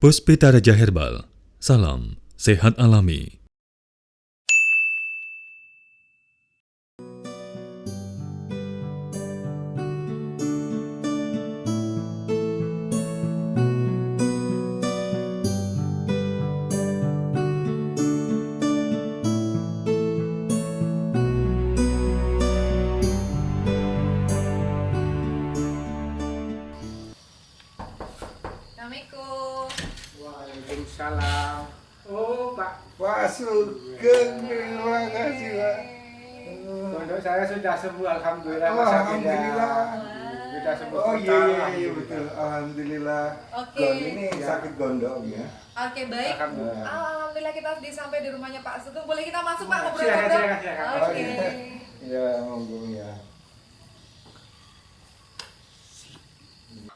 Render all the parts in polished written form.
Puspita Raja Herbal, salam sehat alami. Assalamualaikum. Waalaikumsalam. Oh, Pak Sugeng, terima kasih Pak. Pondok saya sudah sembuh, alhamdulillah. Mas Akinda. Alhamdulillah. Sudah sembuh Oh total, iya betul, alhamdulillah. Oke. Gon ini sakit gondok ya. Oke, baik. Alhamdulillah. Alhamdulillah kita sudah sampai di rumahnya Pak Sugeng. Boleh kita masuk Pak Silakan, ngobrol-ngobrol? silakan. Oke. Ya monggo ya.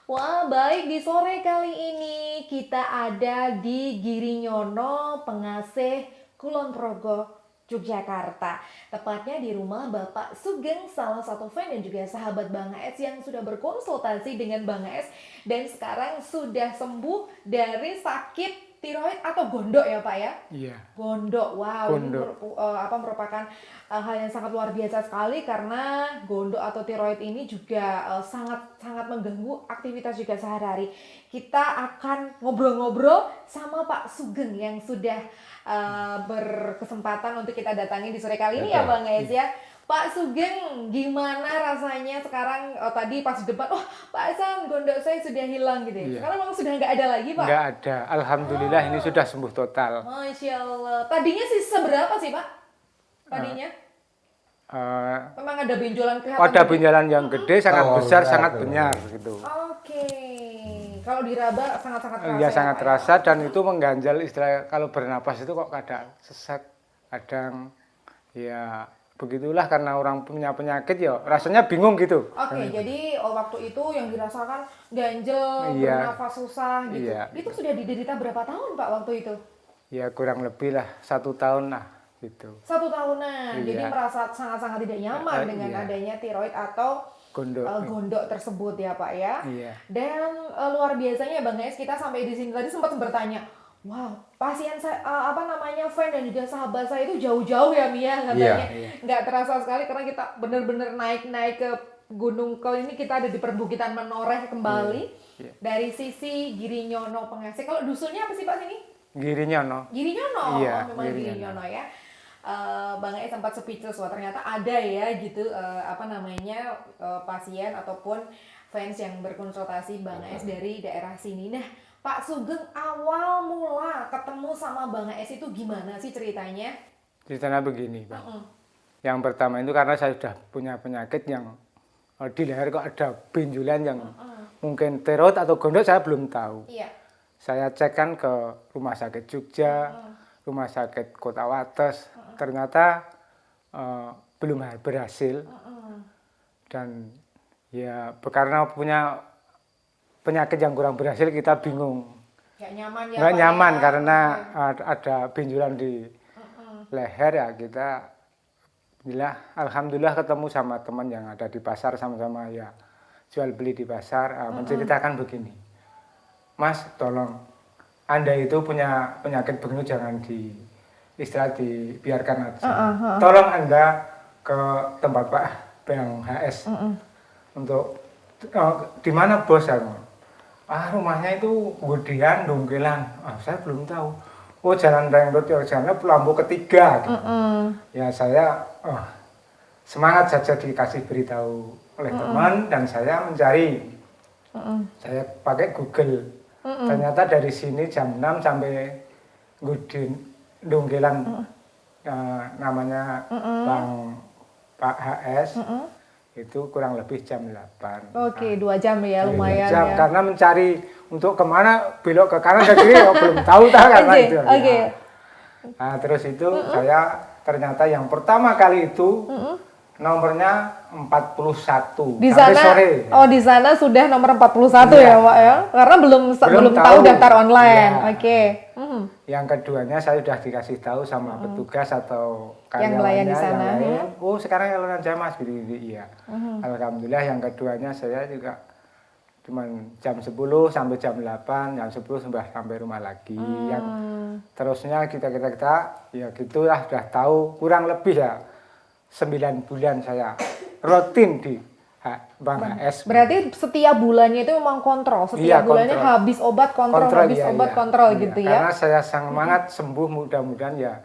Wah, baik, di sore kali ini kita ada di Girinyono, Pengasih, Kulon Progo, Yogyakarta. Tepatnya di rumah Bapak Sugeng, salah satu fan dan juga sahabat Bang AS yang sudah berkonsultasi dengan Bang AS dan sekarang sudah sembuh dari sakit tiroid atau gondok ya Pak ya? Iya. Gondok, wow, Gondok. ini merupakan hal yang sangat luar biasa sekali karena gondok atau tiroid ini juga sangat mengganggu aktivitas juga sehari-hari. Kita akan ngobrol-ngobrol sama Pak Sugeng yang sudah berkesempatan untuk kita datangi di sore kali ini ya Bang Ais ya. Pak Sugeng, gimana rasanya sekarang tadi pas di depan, oh Pak Hasan, gondok saya sudah hilang gitu ya. Iya. Sekarang memang sudah nggak ada lagi Pak? Enggak ada. Alhamdulillah ini sudah sembuh total. Masya Allah. Tadinya sih seberapa sih Pak? Tadinya? Eh, Memang ada benjolan kelihatan? ada gede? benjolan yang gede, sangat Oh, besar, berat, sangat berat. benyar gitu. Oke. Kalau diraba sangat-sangat terasa Iya, ya, sangat Pak, ya? terasa dan itu mengganjal istilah kalau bernapas itu kok kadang sesak, kadang ya begitulah karena orang punya penyakit ya rasanya bingung gitu. Oke, jadi waktu itu yang dirasakan ganjel, Iya. bernafas susah gitu. Iya. Itu sudah diderita berapa tahun Pak waktu itu? Ya kurang lebih lah 1 tahun lah gitu. 1 tahunan. Iya. Jadi merasa sangat-sangat tidak nyaman dengan Iya. adanya tiroid atau Gondok. gondok tersebut ya Pak ya. Iya. Dan luar biasanya Bang Ais, kita sampai di sini tadi sempat bertanya, wow, pasien saya fan dan juga sahabat saya itu jauh-jauh ya Mia katanya. Iya. Nggak terasa sekali karena kita benar-benar naik ke Gunung Kel ini, kita ada di perbukitan Menoreh kembali. Iya. Dari sisi Girinyono Pengasih. Kalau dusunnya apa sih Pak sini? Girinyono. Girinyono. Iya, Oh, memang Girinyono. Girinyono ya. Bang Ais sempat speechless, wah ternyata ada ya gitu pasien ataupun fans yang berkonsultasi Bang Ais dari daerah sini. Nah, Pak Sugeng awal mula ketemu sama Bang Ais itu gimana sih ceritanya? Ceritanya begini, Bang. Mm-mm. Yang pertama itu karena saya sudah punya penyakit yang di leher kok ada benjolan yang mungkin tiroid atau gondok saya belum tahu. Iya. Saya cek kan ke rumah sakit Jogja, rumah sakit Kota Wates, ternyata belum berhasil. Dan ya karena punya penyakit yang kurang berhasil kita bingung. Nggak nyaman ya Nggak Pak, nyaman ya? karena Oke. ada benjolan di leher ya kita. Alhamdulillah ketemu sama teman yang ada di pasar sama-sama ya jual beli di pasar menceritakan begini, Mas tolong Anda itu punya penyakit begini jangan dibiarkan aja. Tolong Anda ke tempat Pak Bang HS untuk di mana bos aku? Rumahnya itu Gudian Donggelan. Saya belum tahu. Oh jalan Reng Road ya jalannya lampu ketiga. Gitu. Ya saya semangat saja dikasih beritahu oleh teman dan saya mencari. Saya pakai Google. Ternyata dari sini jam 6 sampai Gudian Donggelan namanya Bang Pak HS itu kurang lebih jam 8. Oke, 2 jam ya lumayan jam, ya. karena mencari untuk kemana belok ke kanan ke kiri belum tahu karena Oke, itu. oke. Nah, terus itu saya ternyata yang pertama kali itu nomornya 41 Di sampai sana, sore. oh di sana sudah nomor 41 Iya. ya Pak ya? Karena belum tahu tahu. daftar online. Iya. Oke. Yang keduanya saya sudah dikasih tahu sama petugas atau Yang melayani karyawannya di sana, yang lain. Oh sekarang jalan aja mas, gitu, iya. Alhamdulillah yang keduanya saya juga cuman jam 10 sampai jam 8, jam 10 sampai rumah lagi. Yang terusnya kita ya gitulah, sudah tahu kurang lebih ya 9 bulan saya rutin di Bang HS. Berarti setiap bulannya itu memang kontrol, setiap Iya, bulannya kontrol. habis obat kontrol, habis iya, obat iya. kontrol Iya, gitu ya. Karena saya semangat sembuh, mudah-mudahan ya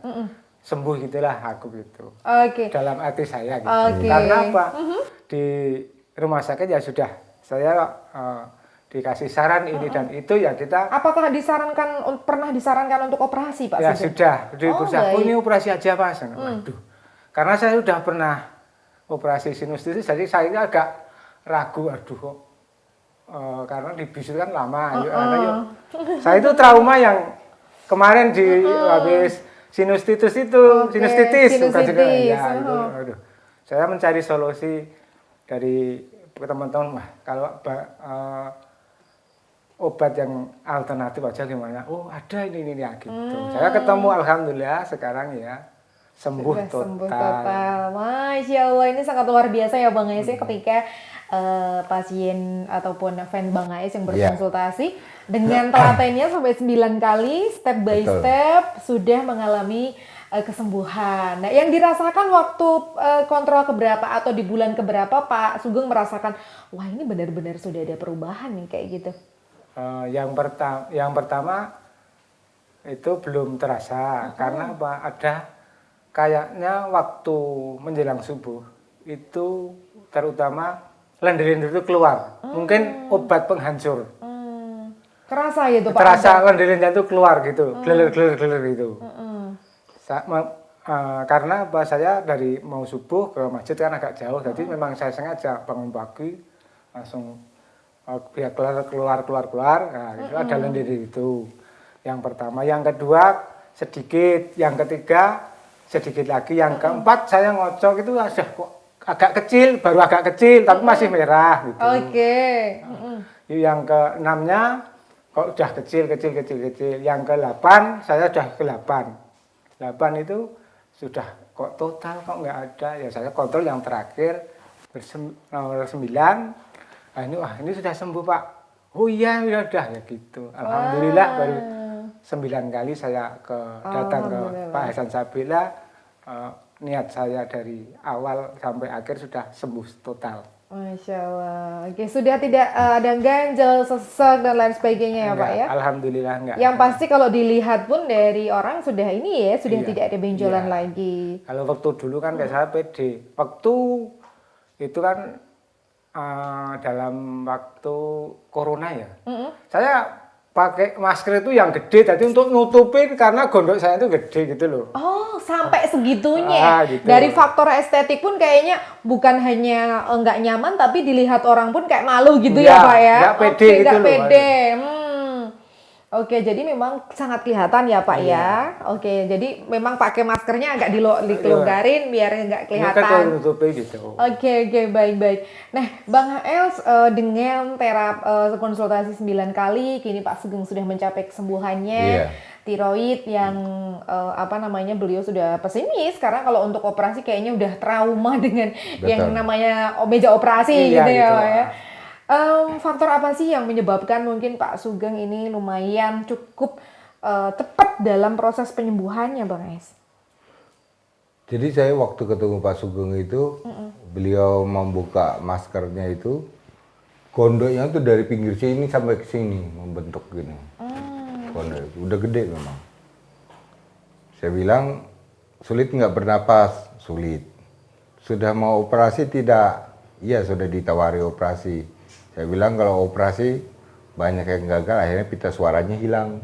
sembuh gitulah aku gitu. Oke. Dalam hati saya gitu. Oke. Karena apa? Di rumah sakit ya sudah saya dikasih saran ini dan itu ya kita Apakah pernah disarankan untuk operasi Pak ya Sugeng? sudah di berusaha baik. ini operasi aja Mas. Waduh. Karena saya sudah pernah operasi sinusitis jadi saya agak ragu aduh kok karena dibius kan lama saya itu trauma yang kemarin habis sinusitis itu sinusitis bukan sinusitis. ya itu aduh. Saya mencari solusi dari teman-teman kalau obat yang alternatif aja gimana? Oh ada ini ya gitu. Saya ketemu alhamdulillah sekarang ya sembuh total. Masya Allah, ini sangat luar biasa ya Bang Ais ketika pasien ataupun fan Bang Ais yang berkonsultasi dengan telatennya sampai 9 kali step by step sudah mengalami kesembuhan. Nah, yang dirasakan waktu kontrol keberapa atau di bulan keberapa Pak Sugeng merasakan wah ini benar-benar sudah ada perubahan nih kayak gitu. Yang pertama itu belum terasa karena apa? Ada kayaknya waktu menjelang subuh itu terutama lendir-lendir itu keluar. Mungkin obat penghancur. Kerasa gitu Pak? Terasa lendir-lendir itu keluar gitu, gelir-gelir gitu. Karena apa saya dari mau subuh ke masjid kan agak jauh, jadi memang saya sengaja bangun pagi langsung biar keluar. Nah, itu ada lendir itu. Yang pertama, yang kedua sedikit, yang ketiga sedikit lagi, yang keempat saya ngocok itu kok agak kecil, baru agak kecil tapi masih merah gitu. Oke. Yang keenamnya kok udah kecil. Yang ke-8 saya udah ke-8. 8 itu sudah kok total kok nggak ada. Ya saya kontrol yang terakhir nomor 9. Nah, ini sudah sembuh Pak. Oh iya udah ya gitu. Alhamdulillah baru 9 kali saya datang ke Pak Hasan Sabila. Niat saya dari awal sampai akhir sudah sembuh total. Masya Allah. Oke, sudah tidak ada ganjel, sesek dan lain sebagainya ya Pak ya? Alhamdulillah enggak. Yang pasti kalau dilihat pun dari orang sudah ini ya, sudah Iya, tidak ada benjolan iya. lagi. Kalau waktu dulu kan kayak saya pede. Waktu itu kan dalam waktu corona ya. Saya pakai masker itu yang gede, jadi untuk nutupin karena gondok saya itu gede gitu loh. Oh, sampai segitunya. Gitu. Dari faktor estetik pun kayaknya bukan hanya nggak nyaman, tapi dilihat orang pun kayak malu gitu ya Pak ya? Nggak pede Oke, gitu nggak loh. pede. Oke, jadi memang sangat kelihatan ya Pak ya. Oke, jadi memang pakai maskernya agak dilonggarin biar nggak kelihatan. Nutupin gitu. Oke, baik. Nah, Bang Els dengan konsultasi 9 kali, kini Pak Sugeng sudah mencapai kesembuhannya. Iya. Tiroid yang beliau sudah pesimis karena kalau untuk operasi kayaknya udah trauma dengan yang namanya meja operasi Iya, gitu ya gitu. Pak ya. Faktor apa sih yang menyebabkan mungkin Pak Sugeng ini lumayan cukup tepat dalam proses penyembuhannya Bang Es? Jadi saya waktu ketemu Pak Sugeng itu, beliau membuka maskernya itu, gondoknya itu dari pinggir sini sampai ke sini membentuk gini. Gondok itu udah gede memang. Saya bilang sulit nggak bernapas, sulit. Sudah mau operasi tidak? Iya sudah ditawari operasi. Saya bilang kalau operasi banyak yang gagal, akhirnya pita suaranya hilang.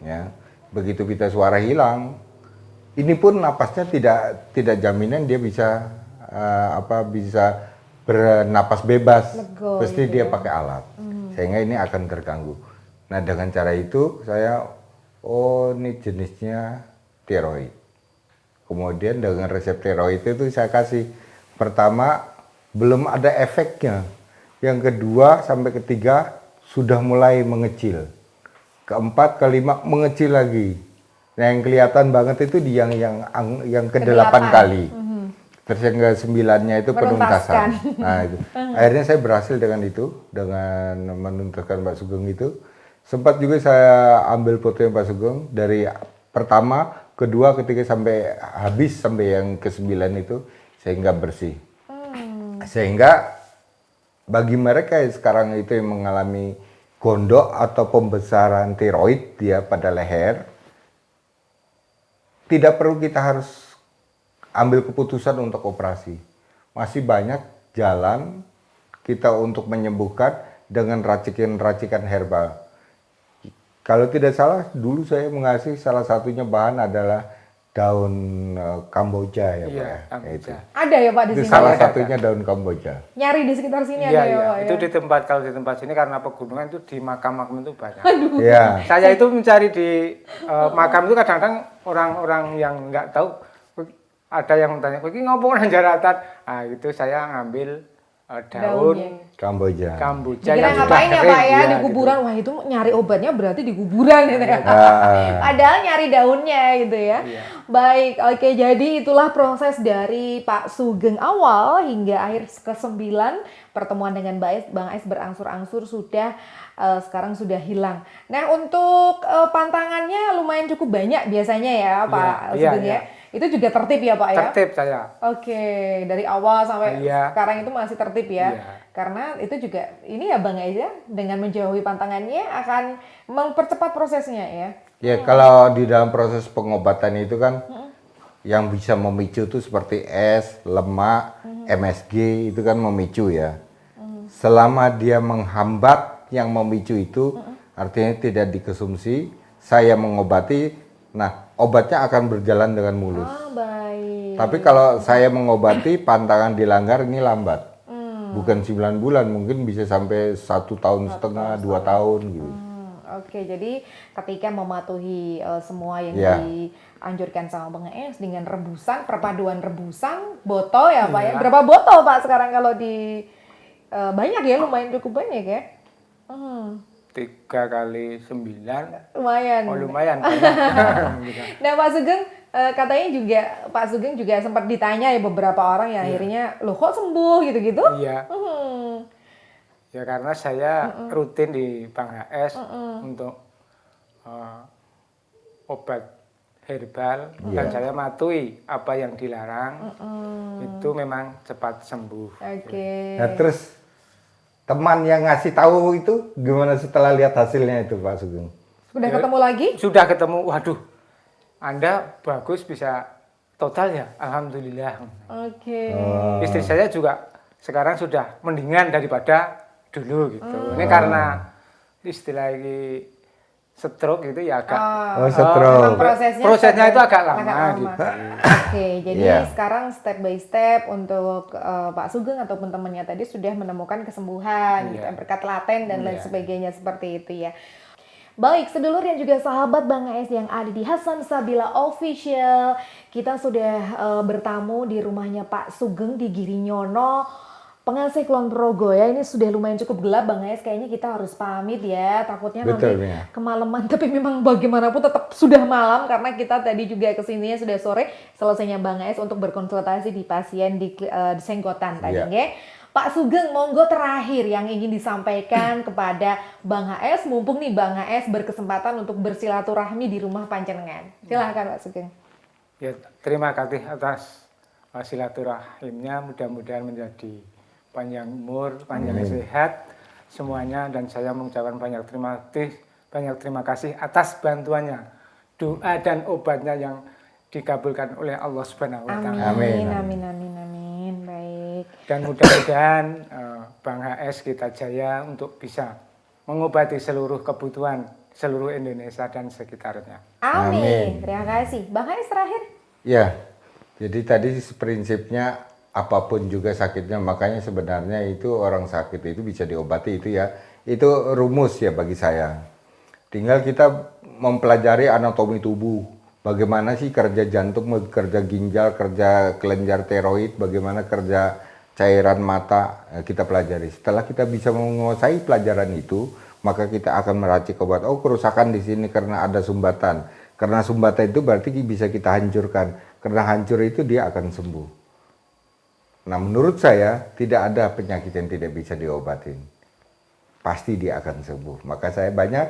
Ya, begitu pita suara hilang, ini pun napasnya tidak jaminan dia bisa bisa bernapas bebas. Lego, Pasti gitu dia ya. pakai alat, sehingga ini akan terganggu. Nah dengan cara itu saya, ini jenisnya tiroid. Kemudian dengan resep tiroid itu saya kasih, pertama belum ada efeknya. Yang kedua sampai ketiga sudah mulai mengecil. Keempat, kelima mengecil lagi. Nah, yang kelihatan banget itu di yang ke-8 kali. Terus yang ke-9-nya itu penuntasan. Nah, itu. Akhirnya saya berhasil dengan itu, dengan menuntaskan Pak Sugeng itu. Sempat juga saya ambil fotonya Pak Sugeng dari pertama, kedua, ketiga sampai habis sampai yang ke-9 itu sehingga bersih. Sehingga bagi mereka yang sekarang itu yang mengalami gondok atau pembesaran tiroid dia pada leher, tidak perlu kita harus ambil keputusan untuk operasi. Masih banyak jalan kita untuk menyembuhkan dengan racikan-racikan herbal. Kalau tidak salah, dulu saya mengasih salah satunya bahan adalah daun Kamboja ya Pak. Iya, Ya, Kamboja. itu. Ada ya Pak di Itu sini? salah Ya? satunya daun Kamboja. Nyari di sekitar sini Iya, ada ya iya. Pak? Itu Ya? di tempat, kalau di tempat sini karena pegunungan itu di makam-makam itu banyak. Iya. Saya itu mencari di makam itu kadang-kadang orang-orang yang nggak tahu, ada yang tanya, "Iki ngopo nang jaratan?" Ah, itu saya ngambil daun Daunnya. Kamboja. Kamboja Dikira yang sudah ngapain ya kering, Pak ya iya, di gitu. kuburan? Wah itu nyari obatnya berarti di kuburan gitu ya. Ah. Padahal nyari daunnya gitu ya. Iya. Baik, oke jadi itulah proses dari Pak Sugeng awal hingga akhir ke-9 pertemuan dengan Bang Ais berangsur-angsur sudah sekarang sudah hilang. Nah untuk pantangannya lumayan cukup banyak biasanya ya Pak Iya, Sugeng iya. ya. Itu juga tertib ya Pak ya? Tertib saya. Oke, dari awal sampai Iya. sekarang itu masih tertib ya. Iya. Karena itu juga ini ya Bang Ais ya, dengan menjauhi pantangannya akan mempercepat prosesnya ya. Ya, kalau di dalam proses pengobatan itu kan yang bisa memicu itu seperti es, lemak, MSG itu kan memicu ya. Selama dia menghambat yang memicu itu, artinya tidak dikonsumsi, saya mengobati, nah obatnya akan berjalan dengan mulus. Ah, baik. Tapi kalau saya mengobati, pantangan dilanggar ini lambat. Bukan 9 bulan, mungkin bisa sampai 1 tahun setengah, 2 tahun gitu. Oke, jadi ketika mematuhi semua yang Ya. dianjurkan sama Bang Es dengan rebusan, perpaduan rebusan, botol ya Pak ya. Iya. Berapa botol Pak sekarang kalau di banyak ya, lumayan cukup banyak ya. 3 kali 9. Lumayan. Oh lumayan banyak. Nah Pak Sugeng katanya juga Pak Sugeng juga sempat ditanya ya beberapa orang yang akhirnya loh kok sembuh gitu-gitu. Iya. Ya karena saya rutin di Bang HS untuk obat herbal dan saya matui apa yang dilarang itu memang cepat sembuh. Oke. Nah terus teman yang ngasih tahu itu gimana setelah lihat hasilnya itu Pak Sugeng? Sudah ketemu lagi? Sudah ketemu, waduh, Anda bagus bisa total ya, alhamdulillah. Oke. Istri saya juga sekarang sudah mendingan daripada dulu gitu. Ini karena istilah ini stroke gitu ya agak Oh, stroke. Memang prosesnya itu agak lama lama. gitu. Oke, jadi Iya. sekarang step by step untuk Pak Sugeng ataupun temannya tadi sudah menemukan kesembuhan, gitu, Iya. berkat laten dan lain Iya. sebagainya seperti itu ya. Baik, sedulur dan juga sahabat Bang Es yang ada di Hasan Sabila Official, kita sudah bertamu di rumahnya Pak Sugeng di Girinyono, Pengasih Kulon Progo ya. Ini sudah lumayan cukup gelap Bang Es, kayaknya kita harus pamit ya, takutnya Betul, nanti ya. kemalaman. Tapi memang bagaimanapun tetap sudah malam karena kita tadi juga kesininya sudah sore, selesainya Bang Es untuk berkonsultasi di pasien di Senggotan tadi Iya. ya. Pak Sugeng, monggo terakhir yang ingin disampaikan kepada Bang HS, mumpung nih Bang HS berkesempatan untuk bersilaturahmi di rumah panjenengan. Silahkan Pak Sugeng. Ya, terima kasih atas silaturahimnya, mudah-mudahan menjadi panjang umur, panjang sehat semuanya, dan saya mengucapkan banyak terima kasih atas bantuannya, doa dan obatnya yang dikabulkan oleh Allah Subhanahu wa taala. Amin, Amin. amin, amin, amin. Baik. Dan mudah-mudahan Bang HS kita jaya untuk bisa mengobati seluruh kebutuhan seluruh Indonesia dan sekitarnya. Amin. Amin. Terima kasih. Bang HS terakhir. Ya, jadi tadi prinsipnya apapun juga sakitnya, makanya sebenarnya itu orang sakit itu bisa diobati itu ya. Itu rumus ya bagi saya. Tinggal kita mempelajari anatomi tubuh. Bagaimana sih kerja jantung, kerja ginjal, kerja kelenjar tiroid, bagaimana kerja cairan mata, kita pelajari. Setelah kita bisa menguasai pelajaran itu, maka kita akan meracik obat. Oh, kerusakan di sini karena ada sumbatan. Karena sumbatan itu berarti bisa kita hancurkan. Karena hancur itu dia akan sembuh. Nah, menurut saya tidak ada penyakit yang tidak bisa diobatin. Pasti dia akan sembuh. Maka saya banyak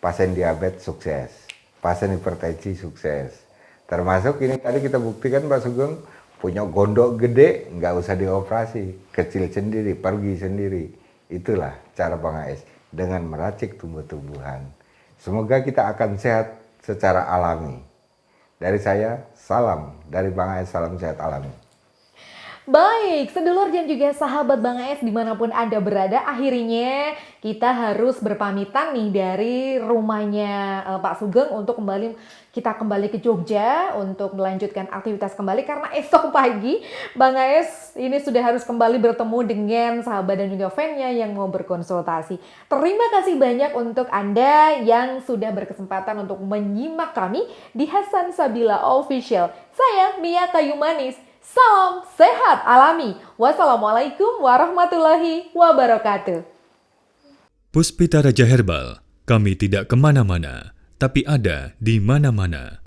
pasien diabetes sukses, pasien hipertensi sukses. Termasuk ini tadi kita buktikan Pak Sugeng punya gondok gede, nggak usah dioperasi, kecil sendiri, pergi sendiri. Itulah cara Bang AS dengan meracik tumbuh-tumbuhan. Semoga kita akan sehat secara alami. Dari saya, salam. Dari Bang AS, salam sehat alami. Baik, sedulur dan juga sahabat Bang AS dimanapun Anda berada, akhirnya kita harus berpamitan nih dari rumahnya Pak Sugeng untuk kita kembali ke Jogja untuk melanjutkan aktivitas kembali karena esok pagi Bang AS ini sudah harus kembali bertemu dengan sahabat dan juga fan-nya yang mau berkonsultasi. Terima kasih banyak untuk Anda yang sudah berkesempatan untuk menyimak kami di Hasan Sabila Official. Saya Mia Kayu Manis. Salam sehat alami. Wassalamualaikum warahmatullahi wabarakatuh. Puspita Raja Herbal, kami tidak kemana-mana, tapi ada di mana-mana.